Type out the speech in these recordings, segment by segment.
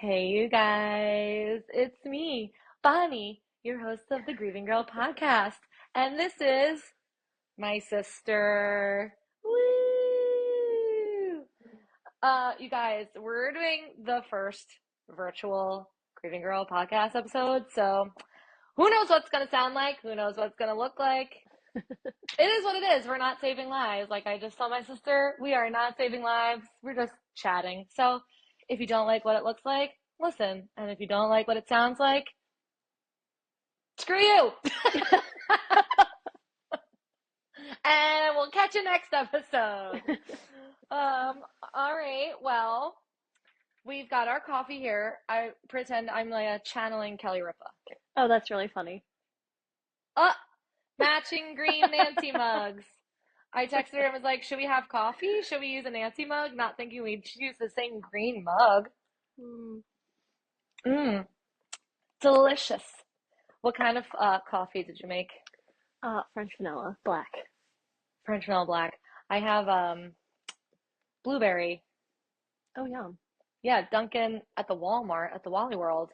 Hey, you guys, it's me, Bonnie, your host of the Grieving Girl podcast. And this is my sister. Woo! You guys, we're doing the first virtual Grieving Girl podcast episode. So who knows what's going to sound like? Who knows what's going to look like? It is what it is. We're not saving lives. Like I just told my sister, we are not saving lives. We're just chatting. So if you don't like what it looks like, listen. And if you don't like what it sounds like, screw you. And we'll catch you next episode. All right. Well, we've got our coffee here. I pretend I'm like channeling Kelly Ripa. Oh, that's really funny. Matching green Nancy mugs. I texted her and was like, should we have coffee? Should we use a Nancy mug? Not thinking we'd use the same green mug. Mm. Mmm, delicious. What kind of coffee did you make? French vanilla, black. French vanilla black. I have blueberry. Oh, yum. Yeah, Dunkin' at the Walmart at the Wally World.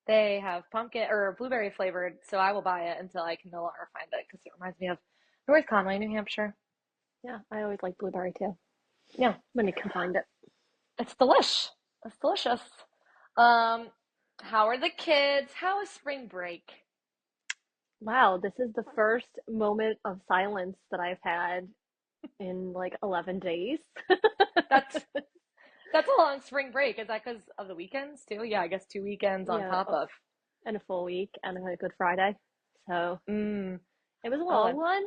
They have pumpkin or blueberry flavored, so I will buy it until I can no longer find it because it reminds me of North Conway, New Hampshire. Yeah, I always like blueberry too, Yeah, when you can find it. it's delish. It's delicious. Um, how are the kids? How is spring break? Wow, this is the first moment of silence that I've had in like 11 days. That's that's a long spring break. Is that because of the weekends too? Yeah, I guess 2 weekends on Yeah, top of. and a full week and a Good Friday. So Mm. it was a Oh, long one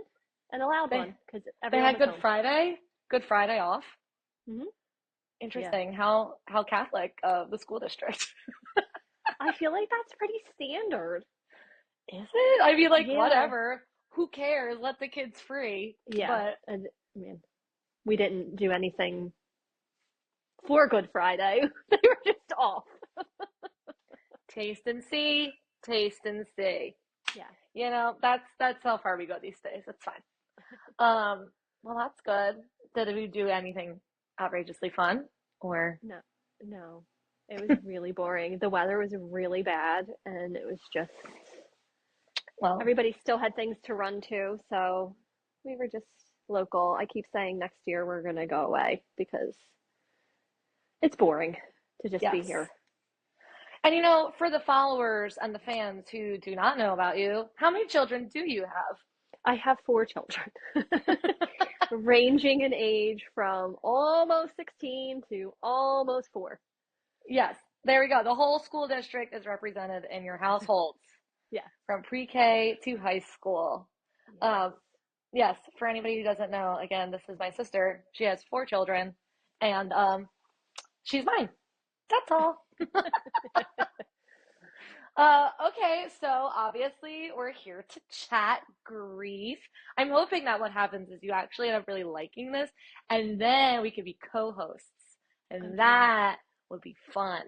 and a loud they one because they everyone had was home. Good Friday off. Hmm. Yeah, Interesting. How Catholic of the school district. I feel like that's pretty standard. Is it? I mean, like, Yeah, whatever. Who cares? Let the kids free. yeah. But And I mean, we didn't do anything for Good Friday. They were just off. taste and see, taste and see. Yeah. That's how far we go these days. That's fine. Well, that's good. Did we do anything outrageously fun? Or, No, no. It was really boring. The weather was really bad, and it was just well, everybody still had things to run to, so we were just local. I keep saying next year we're gonna go away because it's boring to just be yes. here. And for the followers and the fans who do not know about you, how many children do you have? I have four children, ranging in age from almost 16 to almost 4. Yes, there we go. The whole school district is represented in your households Yeah. from pre-K to high school. Yes. Um, yes, for anybody who doesn't know, again, this is my sister. She has 4 children, and she's mine. That's all. Okay, so obviously we're here to chat grief. I'm hoping that what happens is you actually end up really liking this, and then we could be co-hosts, Oh, and geez. that would be fun.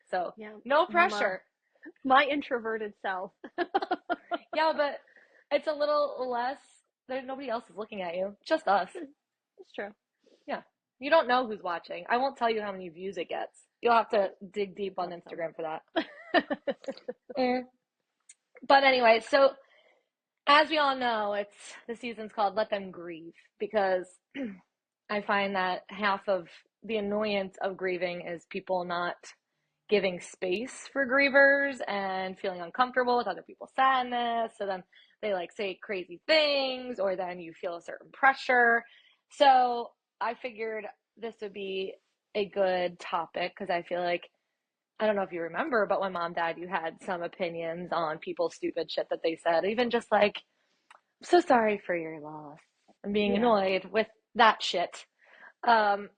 So Yeah. no My, pressure. my introverted self. Yeah, but it's a little less. There's nobody else is looking at you, just us. It's true. Yeah, you don't know who's watching. I won't tell you how many views it gets. You'll have to dig deep on Hope so. Instagram for that. Mm. But anyway, so as we all know, it's the season's called Let Them Grieve because I find that half of the annoyance of grieving is people not giving space for grievers and feeling uncomfortable with other people's sadness. So then they like say crazy things, or then you feel a certain pressure. So I figured this would be a good topic because I feel like I don't know if you remember, but when mom died, you had some opinions on people's stupid shit that they said, even just like, I'm so sorry for your loss. I'm being Yeah. annoyed with that shit. And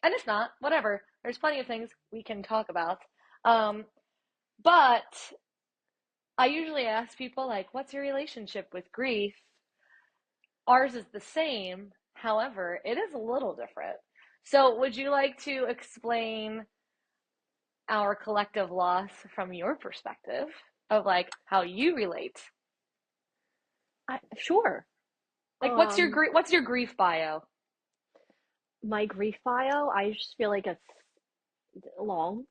if not, whatever. There's plenty of things we can talk about. Um, but I usually ask people, like, what's your relationship with grief? Ours is the same. However, it is a little different. So, would you like to explain our collective loss from your perspective of like how you relate? Sure. Like, Um, what's your grief bio? my grief bio, I just feel like long.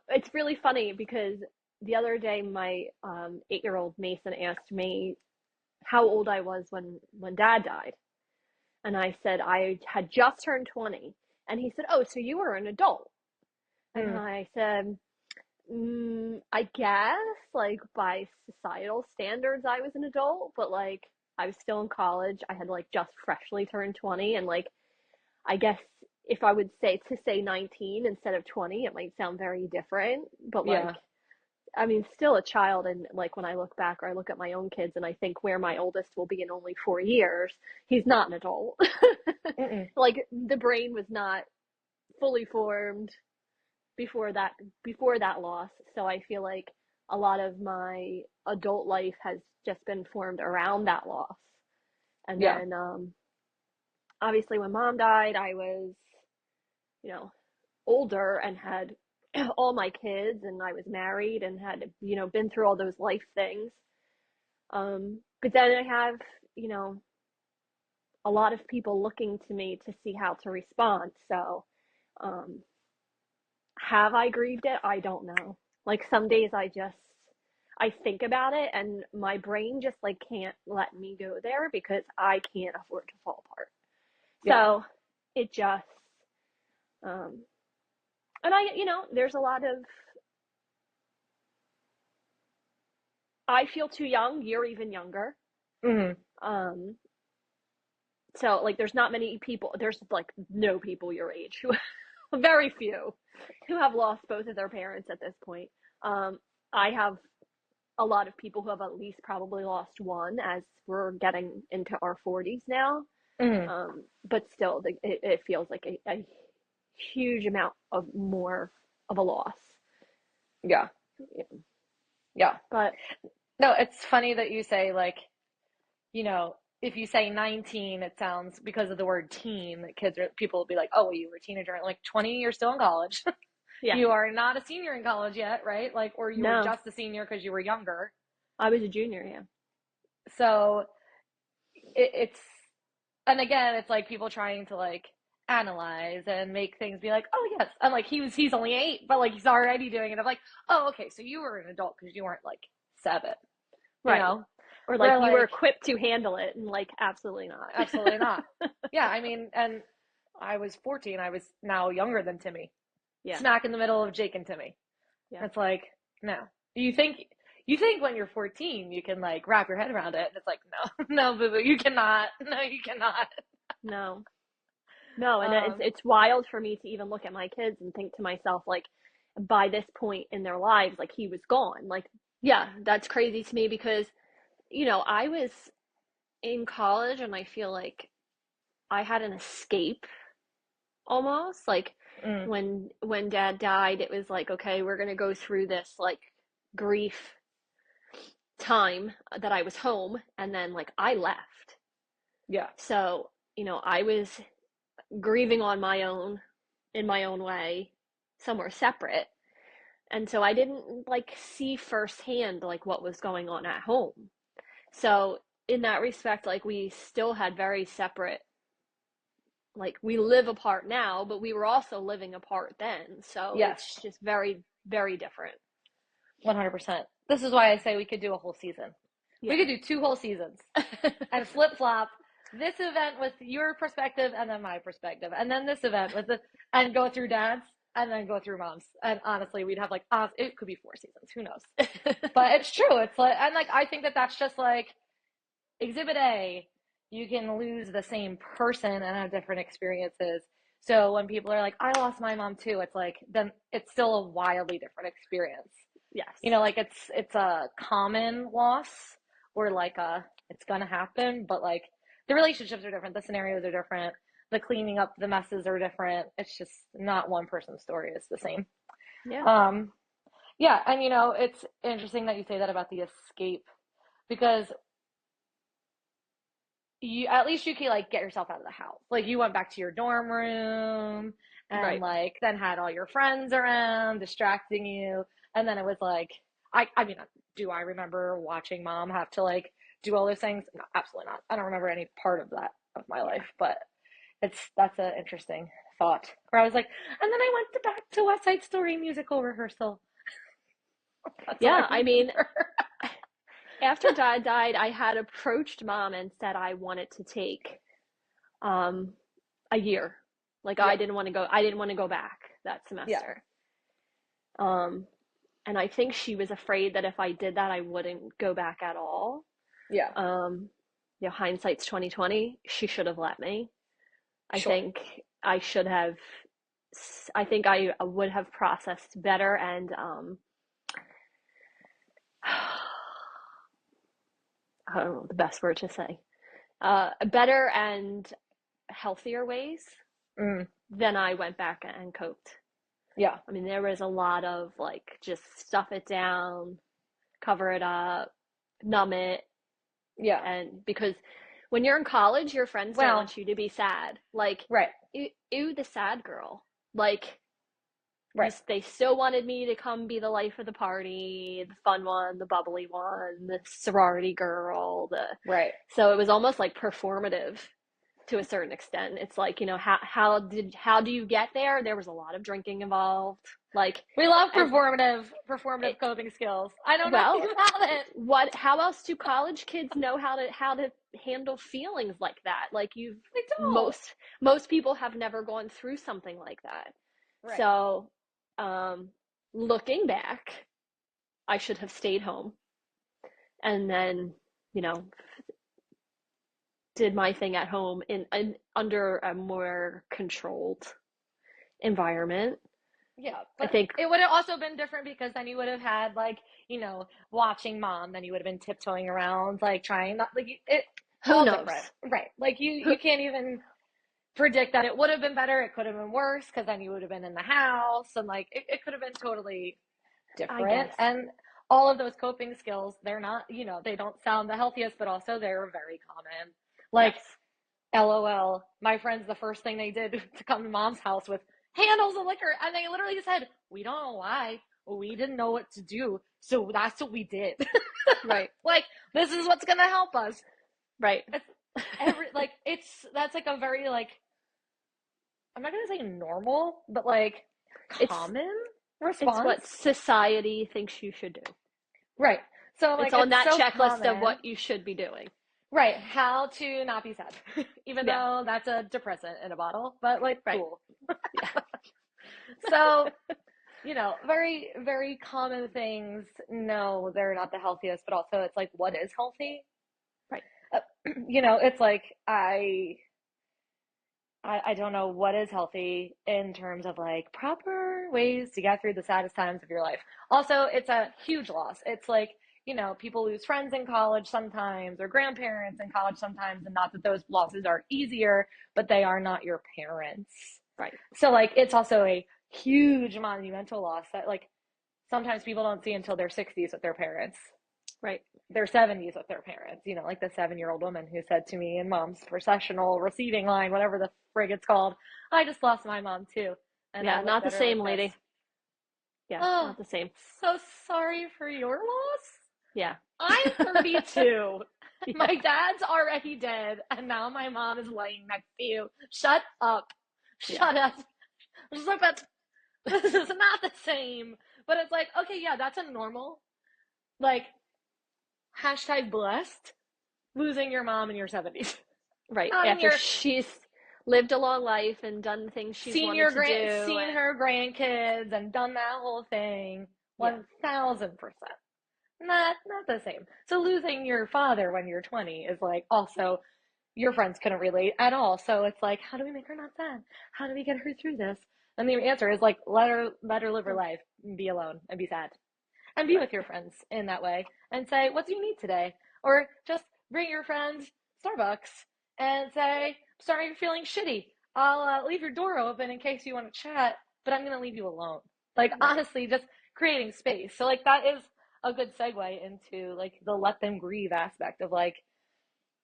It's really funny because the other day my 8-year-old Mason asked me how old I was when Dad died, and I said I had just turned 20, and he said, "Oh, so you were an adult?" And Mm, I said, I guess, like, by societal standards, I was an adult, but, like, I was still in college. I had, like, just freshly turned 20. And, like, I guess if I would say 19 instead of 20, it might sound very different. But, like, yeah. I mean, still a child. And, like, when I look back or I look at my own kids and I think where my oldest will be in only 4 years, he's not an adult. Mm-mm. Like, the brain was not fully formed before that loss. So I feel like a lot of my adult life has just been formed around that loss. And Yeah. then obviously when Mom died, I was, you know, older and had all my kids, and I was married and had, been through all those life things. But then I have, you know, a lot of people looking to me to see how to respond. So um, have I grieved it? I don't know. Like, some days I think about it and my brain just, like, can't let me go there because I can't afford to fall apart. Yeah. So it just um and there's a lot of, I feel too young, you're even younger. Mm-hmm. Um so, like, there's like no people your age who very few who have lost both of their parents at this point. I have a lot of people who have at least probably lost one, as we're getting into our 40s now. Mm-hmm. But still, it feels like a huge amount of more of a loss. Yeah. Yeah. Yeah. But No, it's funny that you say, like, if you say 19, it sounds, because of the word teen, that people will be like, oh, well, you were a teenager. Like, 20, you're still in college. yeah, You are not a senior in college yet, right? Like, or you were no, just a senior because you were younger. I was a junior. Yeah, So it's, and again, it's like people trying to, like, analyze and make things be like, oh, yes. I'm like, he's only 8, but, like, he's already doing it. I'm like, oh, okay. So you were an adult because you weren't, like, 7, you right. know? Or like We're you were like, equipped to handle it, and, like, absolutely not. absolutely not. Yeah. I mean, and I was 14. I was now younger than Timmy, Yeah, smack in the middle of Jake and Timmy. yeah, It's like, no. You think when you're 14 you can, like, wrap your head around it. And it's like, no, no, boo boo, you cannot. No, you cannot. no, no, and it's Um, it's wild for me to even look at my kids and think to myself, like, by this point in their lives, like, he was gone. Like, yeah, that's crazy to me because I was in college and I feel like I had an escape almost. Like, mm, when Dad died, it was like, okay, we're gonna go through this, like, grief time that I was home, and then, like, I left. yeah, So, I was grieving on my own, in my own way, somewhere separate. And so I didn't, like, see firsthand, like, what was going on at home. So in that respect, like, we still had very separate, like, we live apart now, but we were also living apart then. So it's yes, just very, very different. 100%. This is why I say we could do a whole season. We Yeah. could do 2 whole seasons and flip flop this event with your perspective and then my perspective, and then this event and go through Dad's and then go through Mom's. And honestly, we'd have, like, it could be 4 seasons. Who knows? But it's true. It's like, and, like, I think that that's just like Exhibit A. You can lose the same person and have different experiences. So when people are like, I lost my mom too, it's like, then it's still a wildly different experience. Yes. Like, it's a common loss, or like it's gonna happen, but, like, the relationships are different, the scenarios are different, the cleaning up the messes are different. It's just not one person's story is the same. Yeah. Um, yeah, and it's interesting that you say that about the escape, because at least you can, like, get yourself out of the house. Like, you went back to your dorm room and, Right. like, then had all your friends around distracting you. And then it was like, I mean, do I remember watching Mom have to, like, do all those things? No, absolutely not. I don't remember any part of that of my Yeah. life, but That's an interesting thought. Where I was like, and then I went back to West Side Story musical rehearsal. That's all I Yeah, I mean, remember. after Dad died, I had approached Mom and said I wanted to take um a year. Like Yeah, I didn't want to go back that yeah, semester. Um and I think she was afraid that if I did that I wouldn't go back at all. yeah. Um hindsight's 2020. She should have let me. I Sure. think I should have I think I would have processed better and I don't know the best word to say. Better and healthier ways Mm, than I went back and coped. yeah, I mean, there was a lot of like just stuff it down, cover it up, numb it. yeah. And because when you're in college, your friends don't Well, want you to be sad. Like, right, ew, the sad girl. Like, right, they still wanted me to come be the life of the party, the fun one, the bubbly one, the sorority girl, right. so it was almost like performative to a certain extent. It's like, how do you get there? There was a lot of drinking involved. Like, We love and performative it, coping skills. I know nothing well, about it. how else do college kids know how to handle feelings like that? Like, I don't. most people have never gone through something like that. Right. So, um, looking back, I should have stayed home and then, you know, did my thing at home in under a more controlled environment. Yeah, I but think it would have also been different because then you would have had like, watching Mom, then you would have been tiptoeing around, like trying not like it who all different. knows? Right. Like Who, you can't even predict that it would have been better, it could have been worse because then you would have been in the house and like it could have been totally I different. guess. And all of those coping skills, they're not, they don't sound the healthiest, but also they're very common. Like Yes. LOL, my friends, the first thing they did to come to Mom's house with handles of liquor, and they literally said, "We don't know why. We didn't know what to do, so that's what we did." Right. Like, this is what's gonna help us. Right. It's that's like a very like, I'm not gonna say normal, but like It's common it's response. what society thinks you should do. Right. So It's like on it's that so checklist of common. what you should be doing. Right. How to not be sad. Even Yeah. though that's a depressant in a bottle, but like Right. cool. Yeah. So, very, very common things. No, they're not the healthiest, but also it's like, what is healthy? Right. Uh, it's like, I don't know what is healthy in terms of like proper ways to get through the saddest times of your life. Also, it's a huge loss. It's like, people lose friends in college sometimes or grandparents in college sometimes, and not that those losses are easier, but they are not your parents. Right. So like it's also a huge monumental loss that like sometimes people don't see until their 60s with their parents, Right. their 70s with their parents. Like the 7-year-old woman who said to me in Mom's processional receiving line, whatever the frig it's called, I just lost my mom too. And I Yeah. looked Not the at her same, like this. lady. Yeah. Oh, Not the same. so sorry for your loss. Yeah. I'm 32. Yeah. My dad's already dead, and now my mom is laying next to you. Shut up. Yeah. Shut up. I'm just like, but this is not the same. But it's like, okay, yeah, that's a normal, like, hashtag blessed losing your mom in your 70s. Right. Not in After your she's lived a long life and done the things she's wanted to do seen and her grandkids and done that whole thing. yeah. 1000%. Not the same. So losing your father when you're 20 is like also your friends couldn't relate at all. So it's like, how do we make her not sad? How do we get her through this? And the answer is like, let her live her life and be alone and be sad and be Right. with your friends in that way and say, what do you need today? Or just bring your friends Starbucks and say, sorry you're feeling shitty. I'll leave your door open in case you want to chat, but I'm going to leave you alone. Like, Right. honestly, just creating space. So, like, that is a good segue into, like, the let them grieve aspect of, like,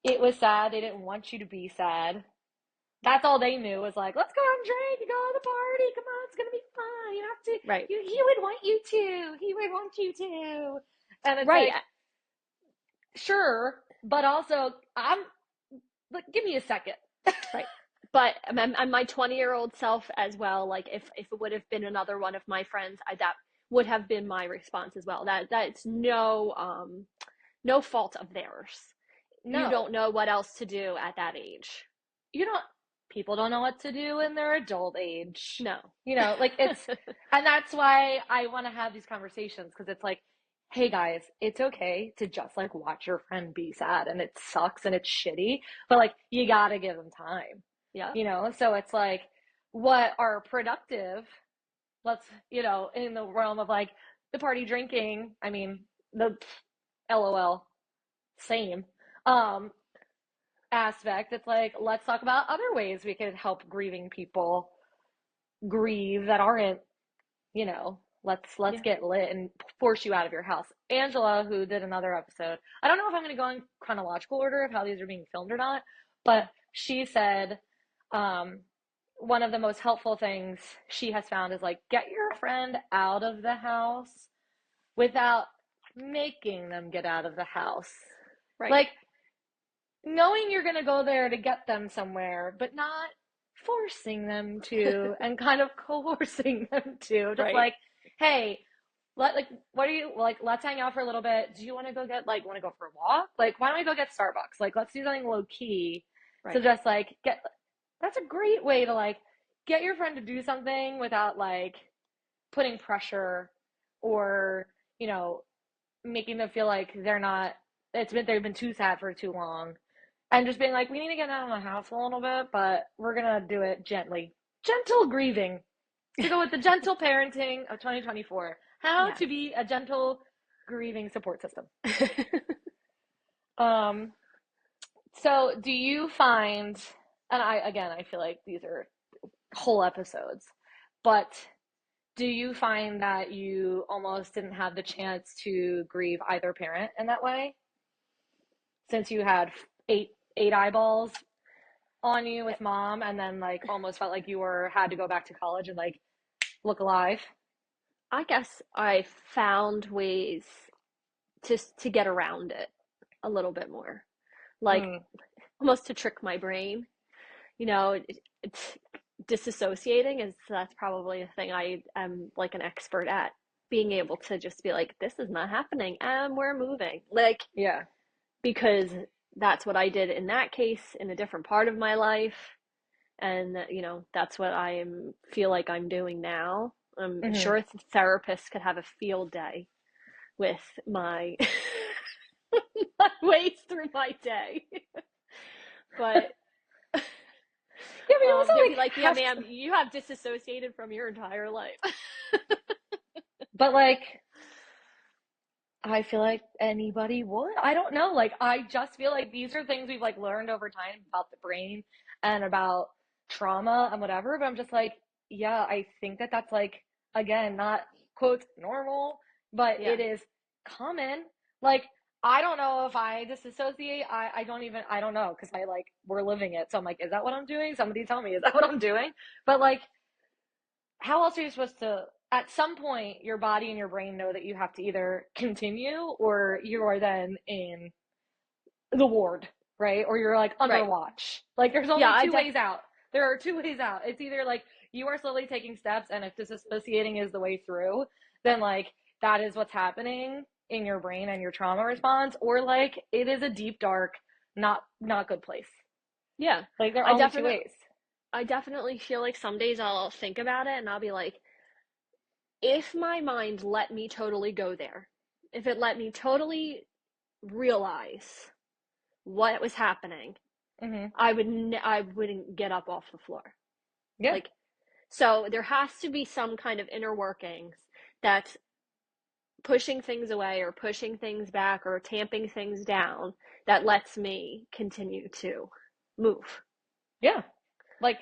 it was sad. They didn't want you to be sad. That's all they knew was like, let's go out and drink, go to the party. Come on, it's gonna be fun. You have to. Right. He would want you to. He would want you to. And it's Right. like, sure, but also, I'm like, give me a second. Right. but and my 20-year-old self as well, like if it would have been another one of my friends, that would have been my response as well. That's no fault of theirs. You No, don't know what else to do at that age. you don't, people don't know what to do in their adult age. No. Like it's, and that's why I want to have these conversations because it's like, hey guys, it's okay to just like watch your friend be sad and it sucks and it's shitty, but like you gotta give them time, Yeah. So it's like what are productive, let's, in the realm of like the party drinking, I mean, the LOL, same. Um, Aspect, it's like let's talk about other ways we could help grieving people grieve that aren't, let's Yeah. get lit and force you out of your house. Angela, who did another episode, I don't know if I'm going to go in chronological order of how these are being filmed or not, but Yeah. she said um, one of the most helpful things she has found is like get your friend out of the house without making them get out of the house. Right. Like knowing you're going to go there to get them somewhere, but not forcing them to and kind of coercing them to. Just Right. like, hey, what are you like? Let's hang out for a little bit. Do you want to go get like want to go for a walk? Like, why don't we go get Starbucks? Like, let's do something low key. So Right. just like get. That's a great way to like get your friend to do something without like putting pressure or you know making them feel like they're not. They've been too sad for too long and just being like, we need to get out of the house a little bit, but we're gonna do it gently. Gentle grieving. To go with the gentle parenting of 2024. How Yes. to be a gentle grieving support system. Um, so do you find, and I feel like these are whole episodes, but do you find that you almost didn't have the chance to grieve either parent in that way? Since you had eight eyeballs on you with mom and then like almost felt like you were had to go back to college and like look alive. I guess I found ways to get around it a little bit more. Like Mm, almost to trick my brain. It's disassociating is that's probably a thing I am like an expert at. Being able to just be like, this is not happening, and we're moving. Like, yeah. because that's what I did in that case in a different part of my life. And that's what feel like I'm doing now. I'm Hmm. sure therapists could have a field day with my my ways through my day. But Yeah, but you also they'd be like like, yeah, have to, ma'am, you have disassociated from your entire life. but like I feel like anybody would. I don't know. Like I just feel like these are things we've like learned over time about the brain and about trauma and whatever. But I'm just like, yeah, I think that that's like again not quote normal, but Yeah. it is common. Like I don't know if I disassociate. I don't even I don't know because I like we're living it. So I'm like, is that what I'm doing? Somebody tell me, is that what I'm doing? But like how else are you supposed to at some point your body and your brain know that you have to either continue or you are then in the ward, right? Or you're like under Right. watch. Like there's Yeah, only two ways out. There are two ways out. It's either like you are slowly taking steps and if disassociating is the way through, then like that is what's happening in your brain and your trauma response or like it is a deep dark not good place. yeah. Like there are I only two definitely ways. I definitely feel like some days I'll think about it and I'll be like, if my mind let me totally go there, if it let me totally realize what was happening, Mhm. I wouldn't get up off the floor. Yeah. Like, so there has to be some kind of inner workings that's pushing things away or pushing things back or tamping things down that lets me continue to move. Yeah. Like,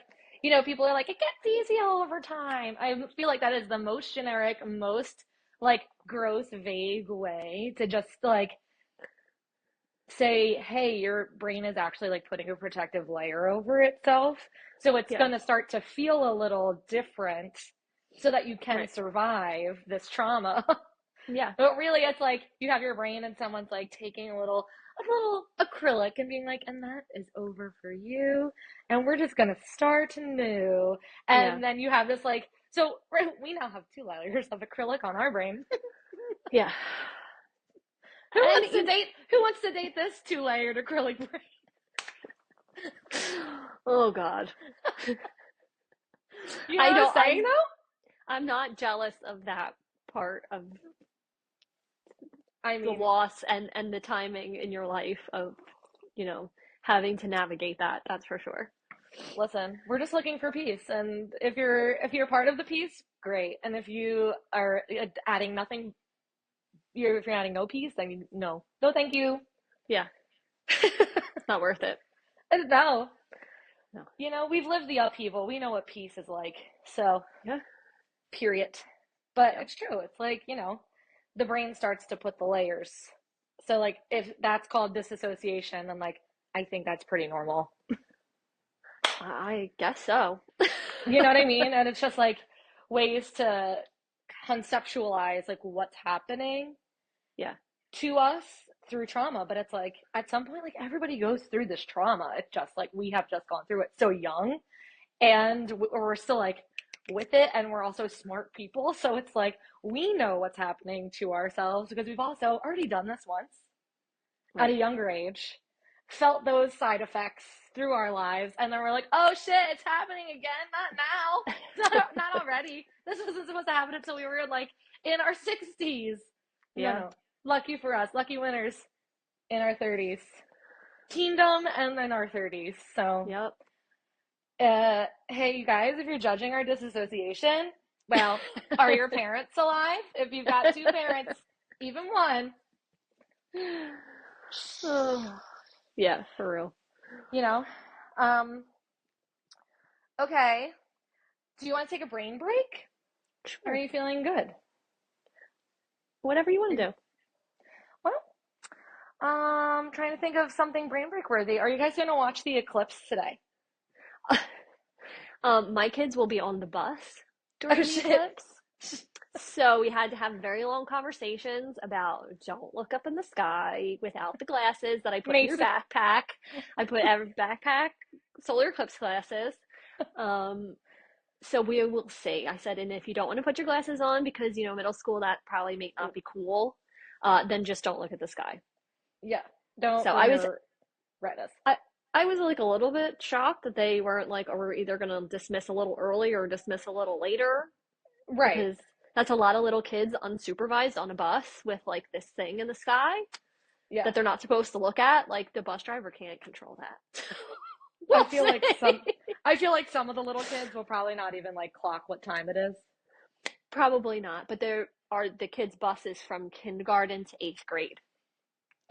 people are like, it gets easier over time. I feel like that is the most generic, most like gross, vague way to just like say, hey, your brain is actually like putting a protective layer over itself. So it's Yeah, going to start to feel a little different so that you can right. survive this trauma. Yeah, But really, it's like you have your brain and someone's like taking a little a little acrylic and being like, and that is over for you, and we're just gonna start anew. Yeah. And then you have this like, so we now have 2 layers of acrylic on our brain. Yeah. Who And wants to date? Who wants to date this 2 layered acrylic brain? oh God. You know I what I'm don't saying though? I'm not jealous of that part of I the mean, loss and the timing in your life of, having to navigate that. That's for sure. listen, we're just looking for peace, and if you're part of the peace, great. And if you are adding nothing, if you're adding no peace, then no, thank you. Yeah. It's not worth it. No, No. we've lived the upheaval. We know what peace is like. So, Yeah. period. But Yeah. it's true. It's like, the brain starts to put the layers. So, like, if that's called disassociation, then, like, I think that's pretty normal. I guess so. You know what I mean? And it's just like ways to conceptualize, like, what's happening Yeah. to us through trauma. But it's like, at some point, like, everybody goes through this trauma. It's just like we have just gone through it so young, and we're still like with it, and we're also smart people, so it's like we know what's happening to ourselves because we've also already done this once at a Right. younger age, felt those side effects through our lives, and then we're like, oh shit, it's happening again. Not now. Not already. This wasn't supposed to happen until we were like in our 60s. No, Yeah. no, lucky for us, lucky winners, in our 30s, teendom, and then our 30s. So Yep. hey, you guys, if you're judging our disassociation, well, are your parents alive? If you've got 2 parents, even one, Oh, yeah, for real. you know. Um, okay. Do you want to take a brain break? Or are Sure. you feeling good? Whatever you want to do. Well, trying to think of something brain break worthy. Are you guys going to watch the eclipse today? My kids will be on the bus Oh, during the shit. eclipse. So we had to have very long conversations about don't look up in the sky without the glasses that I put in your Mason. backpack. I put every backpack solar eclipse glasses. Um, so we will see. I said, and if you don't want to put your glasses on because middle school that probably may not be cool, then just don't look at the sky. Yeah. Don't So bring your retinas. I I was like a little bit shocked that they weren't like, oh, we're either gonna dismiss a little early or dismiss a little later Right. because that's a lot of little kids unsupervised on a bus with like this thing in the sky Yeah. that they're not supposed to look at. Like the bus driver can't control that. I We'll feel like see. some of the little kids will probably not even like clock what time it is. Probably not, but there are the kids' buses from kindergarten to 8th grade.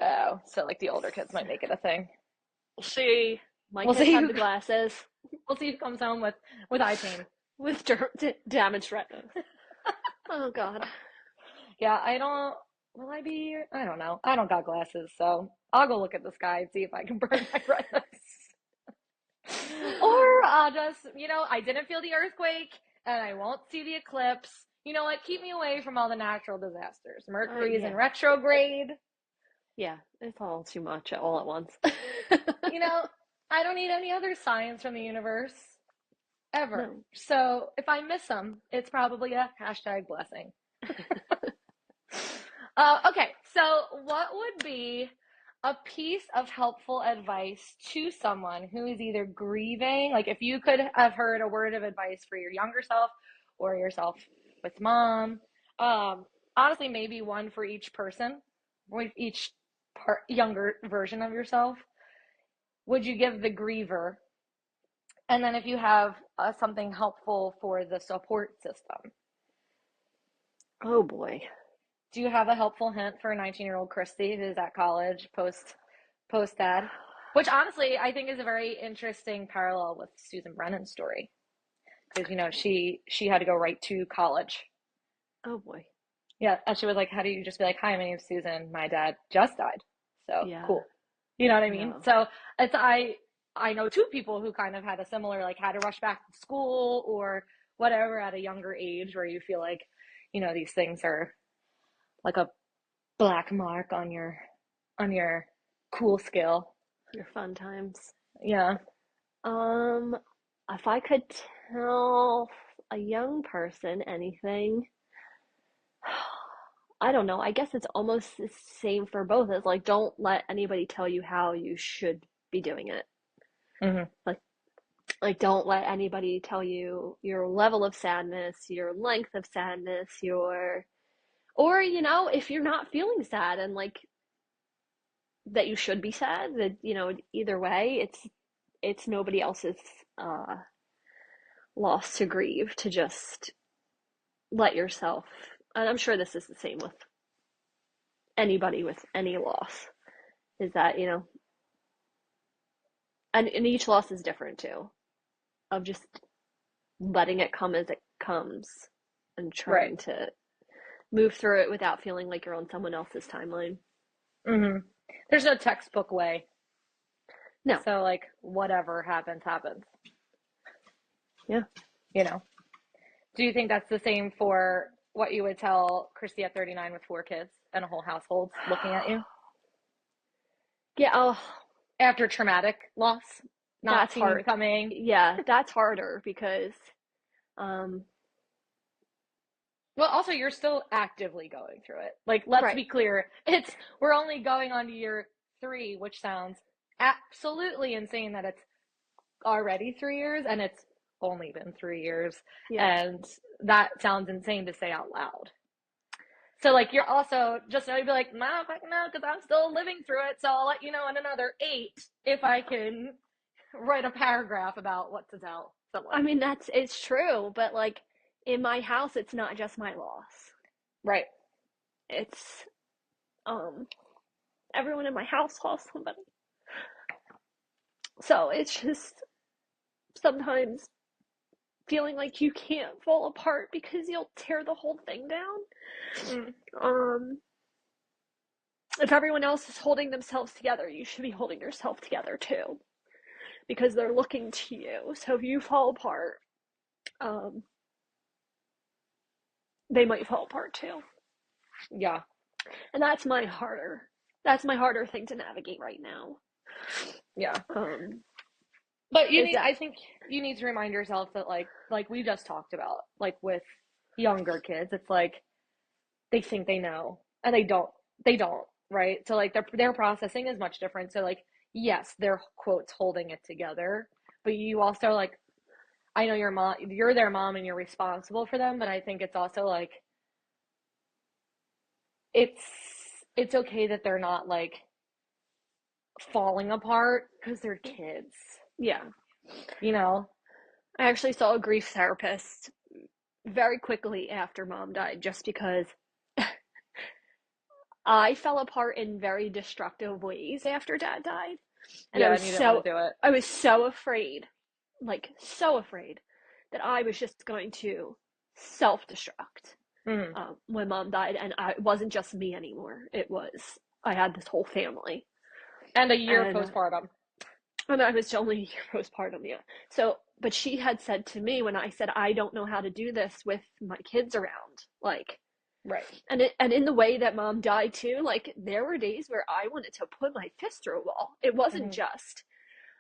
Oh, so like the older kids might make it a thing. We'll see. My We'll kids see have who the glasses we'll see who comes home with eye pain. with damaged retinas. Oh God. Yeah, I don't. Will I be? I don't know. I don't got glasses, so I'll go look at the sky and see if I can burn my retinas. Or I'll just, I didn't feel the earthquake, and I won't see the eclipse. You know what? Keep me away from all the natural disasters. Mercury's in Yeah. retrograde. Yeah. It's all too much all at once. You know, I don't need any other signs from the universe ever. No. So if I miss them, it's probably a hashtag blessing. Okay, so what would be a piece of helpful advice to someone who is either grieving, like if you could have heard a word of advice for your younger self or yourself with mom, um, honestly, maybe one for each person, with each younger version of yourself, would you give the griever? And then if you have something helpful for the support system, Oh boy. do you have a helpful hint for a 19-year-old Christie who's at college post dad? Which honestly I think is a very interesting parallel with Susan Brennan's story because she had to go right to college. Oh boy. Yeah, and she was like, "How do you just be like, hi, my name's Susan. My dad just died. So Yeah. cool." You know what I mean? Yeah. So it's I know 2 people who kind of had a similar like had to rush back to school or whatever at a younger age where you feel like these things are like a black mark on your cool skill. Your fun times. Yeah. Um, if I could tell a young person anything, I don't know. I guess it's almost the same for both. It's like don't let anybody tell you how you should be doing it. Hmm. Like like don't let anybody tell you your level of sadness, your length of sadness, your or if you're not feeling sad and like that you should be sad, that either way, it's nobody else's uh loss to grieve to just let yourself. And I'm sure this is the same with anybody with any loss, is that and each loss is different too, of just letting it come as it comes and Right. trying to move through it without feeling like you're on someone else's timeline. Hmm. There's no textbook way. No. So like whatever happens, happens. Yeah. You know. Do you think that's the same for what you would tell Christy at 39 with 4 kids and a whole household looking at you Yeah. Oh, after traumatic loss, not that's seeing hard. it coming? Yeah, that's harder because um Well, also you're still actively going through it. Like, let's right. be clear, we're only going on to year 3, which sounds absolutely insane that it's already 3 years and it's only been 3 years, Yeah. and that sounds insane to say out loud. So like you're also just know you'd be like, nah, fuck no, because I'm still living through it. So I'll let you know in another 8 if I can write a paragraph about what to tell I someone. mean, it's true, but like in my house it's not just my loss. Right. It's um everyone in my house lost somebody. So it's just sometimes feeling like you can't fall apart because you'll tear the whole thing down. Mm. Um, if everyone else is holding themselves together, you should be holding yourself together too, because they're looking to you. So if you fall apart, um, they might fall apart too. Yeah. And that's my harder thing to navigate right now. Yeah. Um, But is that I think you need to remind yourself that like we just talked about, like with younger kids, it's like they think they know and they don't, right? So like their processing is much different. So like yes, they're quotes holding it together, but you also like I know your mom, you're their mom and you're responsible for them, but I think it's also like it's it's okay that they're not like falling apart because they're kids, yeah. you know? I actually saw a grief therapist very quickly after mom died just because I fell apart in very destructive ways after dad died. And I Yeah, was and you didn't want so to do it. I was so afraid, like so afraid that I was just going to self-destruct Mm. when mom died, and it wasn't just me anymore. I had this whole family, And a year and postpartum. I was only postpartum, yeah. So, but she had said to me when I said I don't know how to do this with my kids around, like, Right. and in the way that mom died too, like there were days where I wanted to put my fist through a wall. Hmm.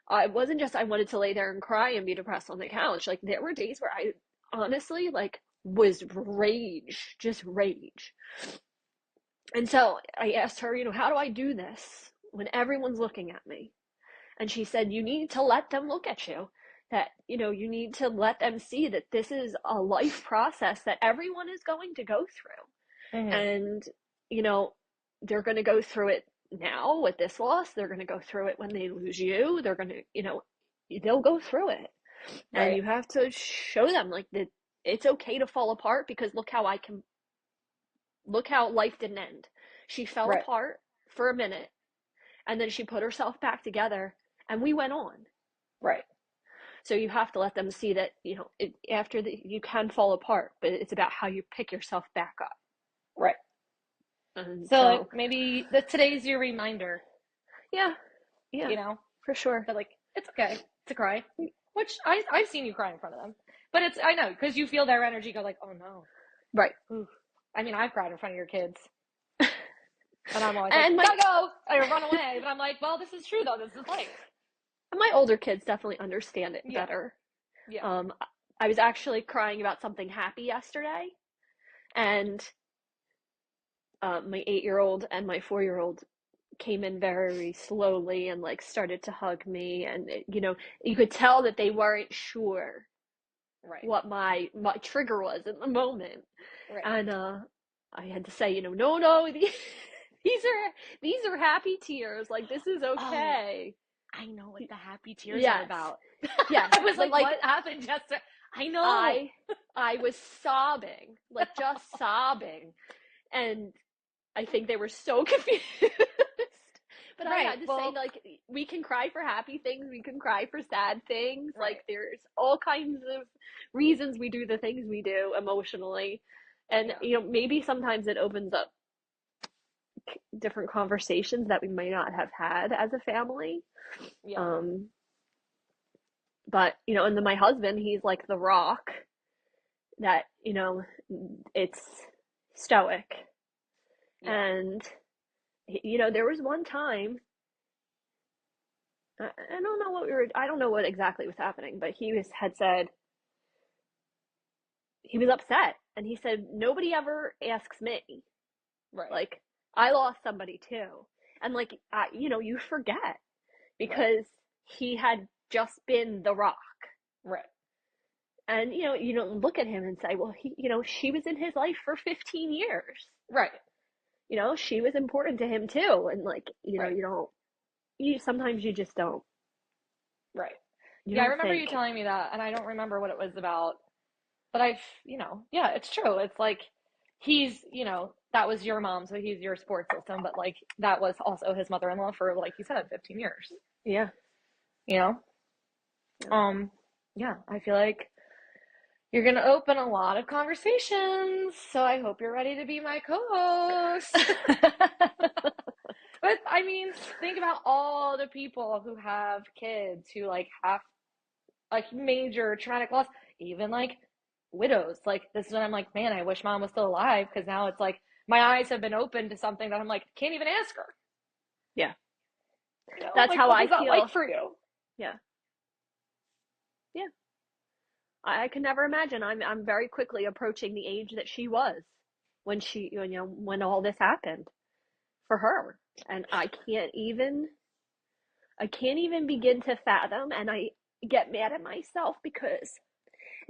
I wasn't just I wanted to lay there and cry and be depressed on the couch. Like there were days where I honestly like was rage, just rage. And so I asked her, how do I do this when everyone's looking at me? And she said, you need to let them look at you. That, you need to let them see that this is a life process that everyone is going to go through. Hmm. And, you know, they're going to go through it now with this loss. They're going to go through it when they lose you. They're going to, they'll go through it. And Right. you have to show them like that it's okay to fall apart because look how life didn't end. She fell Right. apart for a minute and then she put herself back together and we went on. Right. So you have to let them see that, you can fall apart, but it's about how you pick yourself back up. Right. And So like so, maybe today's your reminder, yeah, yeah, you know, for sure. that like it's okay to cry. Which I've seen you cry in front of them. But I know, because you feel their energy go like, oh no. Right. Ooh. I mean, I've cried in front of your kids. And I'm always like, And gotta go, I run away. But I'm like, well, this is true though. This is life. my older kids definitely understand it Yeah, better. yeah, Um, I was actually crying about something happy yesterday, and my 8-year-old and my 4-year-old came in very slowly and like started to hug me, and you could tell that they weren't sure right, what my trigger was in the moment. right. And I had to say, no, no, these are happy tears. Like, this is Oh, okay. I know what the happy tears are Yes, about. yes. I was But like, like what happened yesterday? I know. I I was sobbing, like just sobbing, and I think they were so confused. But I Right. had to say, Well, like, we can cry for happy things, we can cry for sad things. Like, right. there's all kinds of reasons we do the things we do emotionally. And, Yeah. maybe sometimes it opens up different conversations that we might not have had as a family. Yeah. Um, but, and then my husband, he's like the rock that, it's stoic. Yeah. And, there was one time, I don't know I don't know what exactly was happening, but had said he was upset, and he said, nobody ever asks me. Right. Like, I lost somebody too. And like, you forget Right. because he had just been the rock. Right. And, you don't look at him and say, well, she was in his life for 15 years. Right. She was important to him too. And like, Right. sometimes you just don't. Right. You Yeah, I don't remember you think. telling me that, and I don't remember what it was about. But yeah, it's true. It's like that was your mom, so he's your support system, but like that was also his mother-in-law for like you said, 15 years. Yeah. You know? Yeah. Um, yeah, I feel like you're gonna open a lot of conversations, so I hope you're ready to be my co-host. But I mean, think about all the people who have kids who like have like major traumatic loss, even like widows. Like this is when I'm like, man, I wish mom was still alive because now it's like my eyes have been opened to something that I'm like, can't even ask her. Yeah. That's Like how what I was that like feel. for you? Yeah. Yeah. I can never imagine. I'm very quickly approaching the age that she was when when all this happened for her. And I can't even begin to fathom, and I get mad at myself because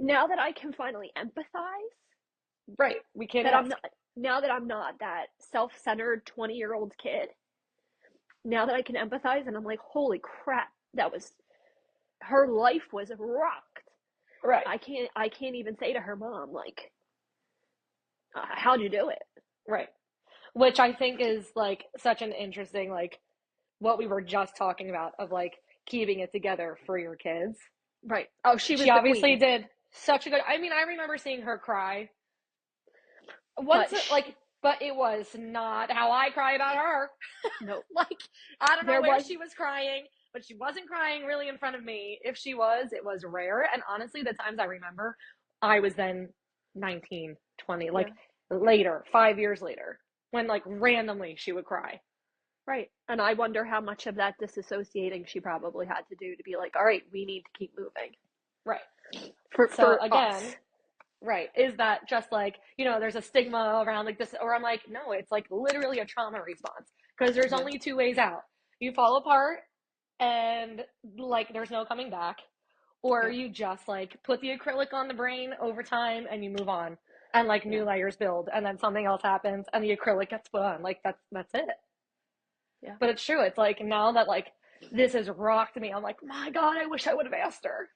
now that I can finally empathize, Right. We can't that I'm ask. not now that I'm not that self-centered 20-year-old kid, now that I can empathize, and I'm like, holy crap, her life was rocked. Right. I can't even say to her mom, like, how'd you do it? Right. Which I think is like such an interesting like what we were just talking about of like keeping it together for your kids. Right. Oh, she She was the obviously queen. did such a good. I mean, I remember seeing her cry once, But like, but it was not how I cry about her. no, Like, I don't know there where was she was crying, but she wasn't crying really in front of me. If she was, it was rare. And honestly, the times I remember, I was then 19, 20, like yeah, later, 5 years later, when like randomly she would cry. right. And I wonder how much of that disassociating she probably had to do to be like, all right, we need to keep moving Right. So for again, us. right, is that just like, there's a stigma around like this, or I'm like, no, it's like literally a trauma response because there's Yeah, only two ways out. You fall apart and like there's no coming back, or yeah, you just like put the acrylic on the brain over time and you move on and like yeah, new layers build and then something else happens and the acrylic gets put on. Like that's it. yeah, But it's true. It's like now that like this has rocked me, I'm like, my God, I wish I would have asked her.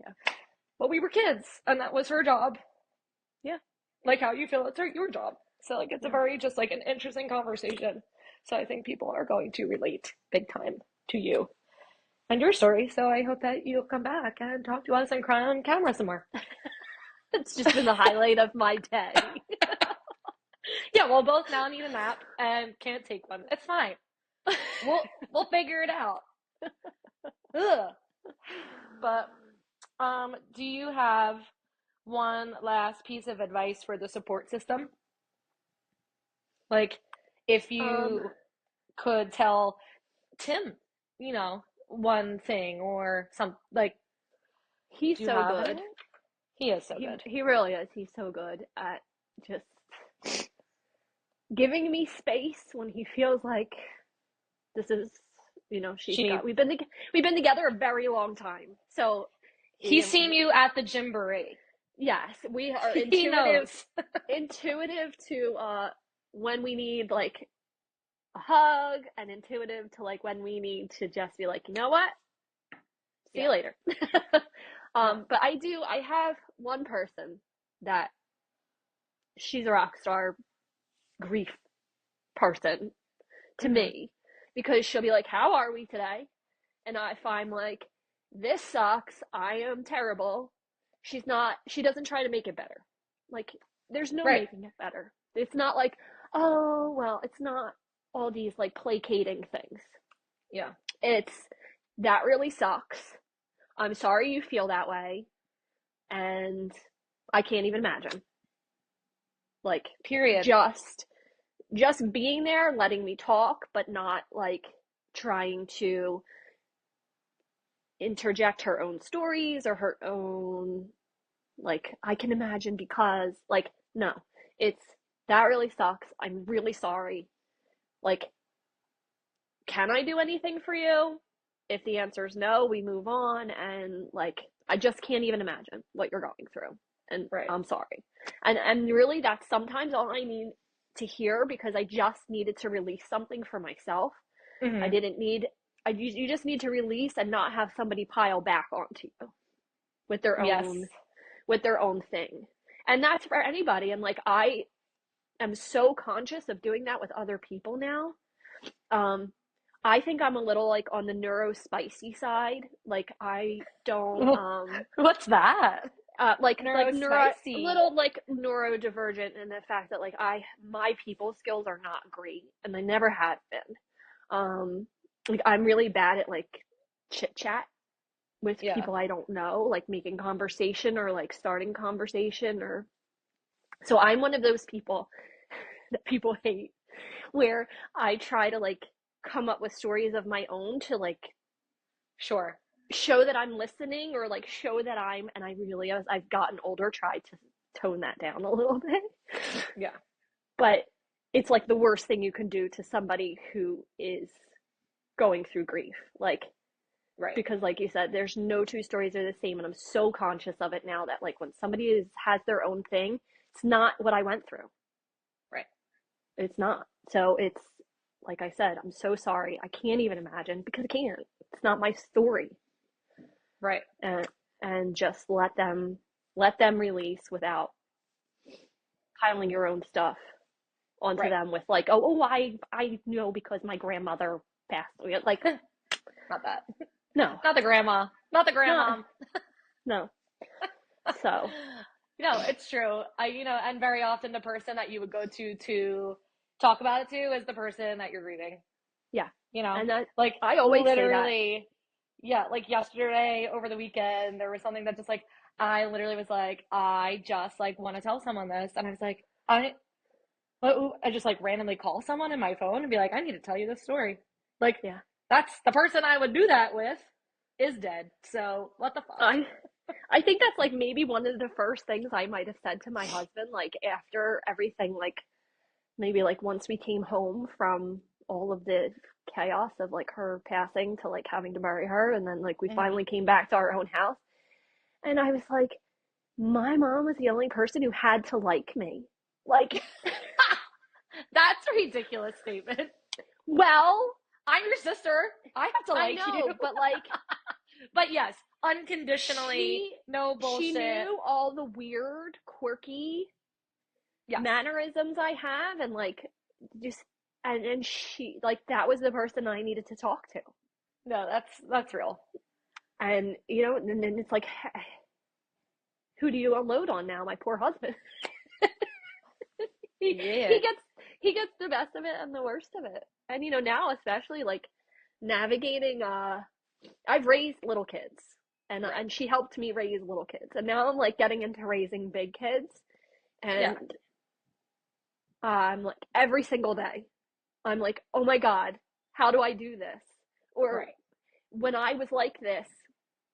yeah, But we were kids and that was her job. yeah, Like how you feel it's your job. So like it's a yeah. very just like an interesting conversation. So I think people are going to relate big time to you and your story. So I hope that you'll come back and talk to us and cry on camera somewhere. It's just been the highlight of my day. Yeah, we'll both now need a nap and can't take one. It's fine. We'll figure it out. Ugh. But do you have one last piece of advice for the support system? Like if Um, you could tell Tim, one thing or some like, he's do you so have good. any? He is so He good. he really is. He's so good at just giving me space when he feels like this is, she's She got. We've been together a very long time, so he's you seen you at the Gymboree. yes, we are He knows. intuitive to when we need like a hug, and intuitive to like when we need to just be like, you know what? See you Yeah. later. No. But I have one person that she's a rock star grief person to Mhm. me, because she'll be like, "How are we today?" And if I'm like, "This sucks. I am terrible." She doesn't try to make it better. Like, there's no Right. making it better. It's not like, "Oh, well, it's not all these like placating things." Yeah. It's that really sucks. I'm sorry you feel that way, and I can't even imagine. Like, Period. just just being there, letting me talk, but not like trying to interject her own stories or her own, like, I can imagine because, like, no. It's that really sucks. I'm really sorry. Like, can I do anything for you? If the answer is no, we move on, and like, I just can't even imagine what you're going through. And Right. I'm sorry. And really, that's sometimes all I need to hear, because I just needed to release something for myself. I Mhm. didn't need you just need to release and not have somebody pile back onto you with their Yes. own thing. And that's for anybody. And like, I am so conscious of doing that with other people now. Um, I think I'm a little like on the neurospicy side. Like, I don't What's that? like neuro Neurospicy. little like neurodivergent in the fact that like my people skills are not great, and they never have been. Like, I'm really bad at like chit chat with Yeah. people I don't know, like making conversation or like starting conversation, or so I'm one of those people that people hate, where I try to like come up with stories of my own to like Sure. show that I'm listening, or like show that and I really, as I've gotten older, tried to tone that down a little bit. Yeah. But it's like the worst thing you can do to somebody who is going through grief. Like, Right. because like you said, there's no two stories are the same, and I'm so conscious of it now that like when somebody has their own thing, it's not what I went through. Right. It's not. So it's like I said, I'm so sorry. I can't even imagine, because I can't. It's not my story. Right. And just let them release without piling your own stuff onto Right. them with like, oh, I know because my grandmother passed away. Like, Not that. no, Not the grandma. Not the not grandma. no. So It's true. And very often the person that you would go to talk about it to is the person that you're grieving. yeah, You know, and that like I always say that. literally, yeah, like yesterday over the weekend, there was something that just like, I literally was like, I just like want to tell someone this. And I was like, I just like randomly call someone in my phone and be like, I need to tell you this story. Like, Yeah, that's the person I would do that with is dead. So what the fuck? I I think that's like maybe one of the first things I might have said to my husband, like after everything, like maybe like once we came home from all of the chaos of like her passing to like having to bury her, and then like we Mhm. finally came back to our own house, and I was like, my mom was the only person who had to like me. Like, That's a ridiculous statement. well, I'm your sister. I have to I like you. know, but like But yes, unconditionally, she no she bullshit. knew all the weird, quirky Yes. mannerisms I have, and like just and she, like, that was the person I needed to talk to. No, that's real. And and then it's like, who do you unload on now? My poor husband. he Yeah. he gets he gets the best of it and the worst of it. And now, especially like navigating, I've raised little kids, Right. and she helped me raise little kids. And now I'm like getting into raising big kids, Yeah. and I'm like every single day. I'm like, oh my God, how do I do this? Or Right. when I was like this,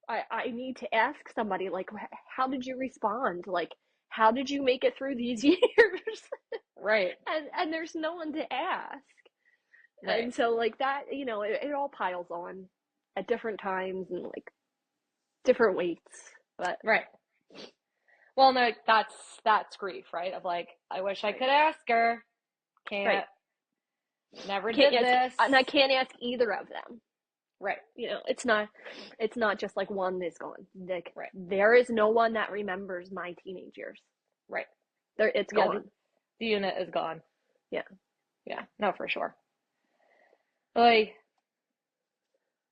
I need to ask somebody, like, how did you respond? Like, how did you make it through these years? Right. And there's no one to ask. Right. And so, like, that, it all piles on at different times and, like, different weights. But, Right. Well, no, that's grief, right? Of like, I wish I right, could ask her. right. Can't. Never Can't did ask, this. and I can't ask either of them. Right. It's not just like one is gone. Like, Right. there is no one that remembers my teenage years. Right. It's Yeah, gone. the unit is gone. Yeah. Yeah. No, for sure. Oy.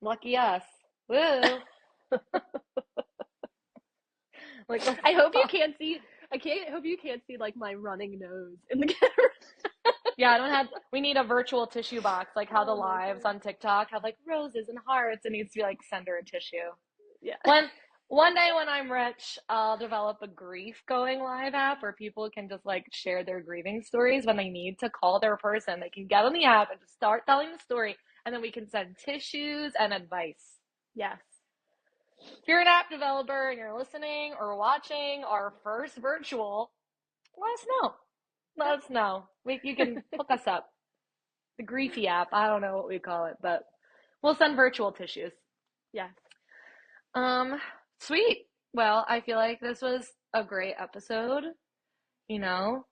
Lucky us. Woo. Like, let's I hope you talk. can't see. Hope you can't see like my running nose in the camera. Yeah, I don't have. We need a virtual tissue box, like how the Oh my lives God. on TikTok have like roses and hearts. It needs to be like send her a tissue. Yeah. When one day when I'm rich, I'll develop a grief going live app where people can just like share their grieving stories when they need to call their person. They can get on the app and just start telling the story, and then we can send tissues and advice. Yes. If you're an app developer and you're listening or watching our first virtual, let us know. Let us know. You can hook us up. The Griefy app. I don't know what we call it, but we'll send virtual tissues. Yes. Um, Sweet. Well, I feel like this was a great episode. You know,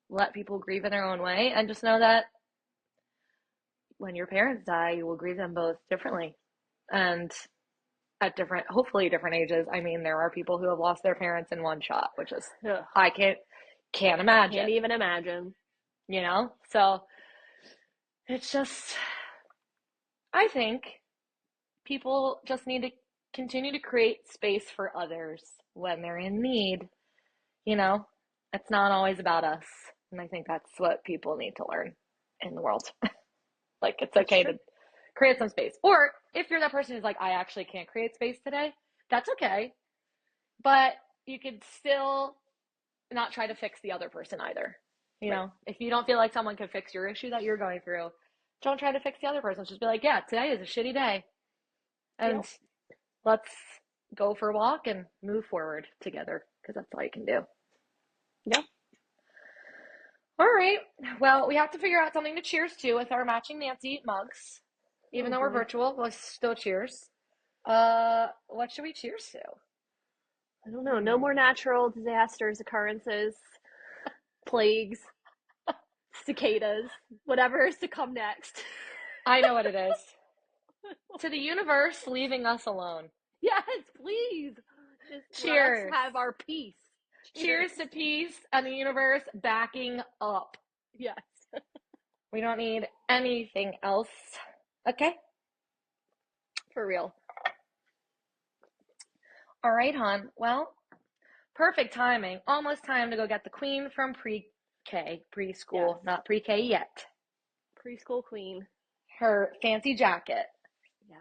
let people grieve in their own way, and just know that when your parents die, you will grieve them both differently and at different, hopefully different ages. I mean, there are people who have lost their parents in one shot, which is Ugh. I can't Can't imagine. even imagine. So it's just, I think people just need to continue to create space for others when they're in need. You know, it's not always about us. And I think that's what people need to learn in the world. Like, it's That's okay true. to create some space. Or if you're that person who's like, I actually can't create space today, that's okay. But you could still not try to fix the other person either. Right. If you don't feel like someone can fix your issue that you're going through, don't try to fix the other person. Just be like, yeah, today is a shitty day. And Yep. let's go for a walk and move forward together because that's all you can do. Yep. All right. Well, we have to figure out something to cheers to with our matching Nancy mugs. Even Oh though we're boy. virtual, we'll still cheers. What should we cheers to? I don't know. No more natural disasters, occurrences, plagues, cicadas, whatever is to come next. I know what it is. To the universe leaving us alone. Yes, please. Just let us Cheers. have our peace. Cheers to peace and the universe backing up. Yes. We don't need anything else. Okay? For real. All right, hon. Well, perfect timing. Almost time to go get the queen from pre-K, preschool, Yes. not pre-K yet. Preschool queen. Her fancy jacket. Yes.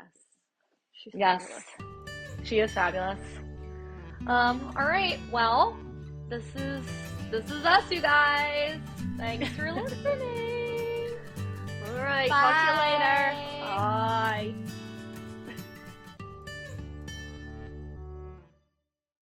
She's Yes, fabulous. she is fabulous. All right. Well, this is us, you guys. Thanks for listening. All right. Bye. Talk to you later. Bye.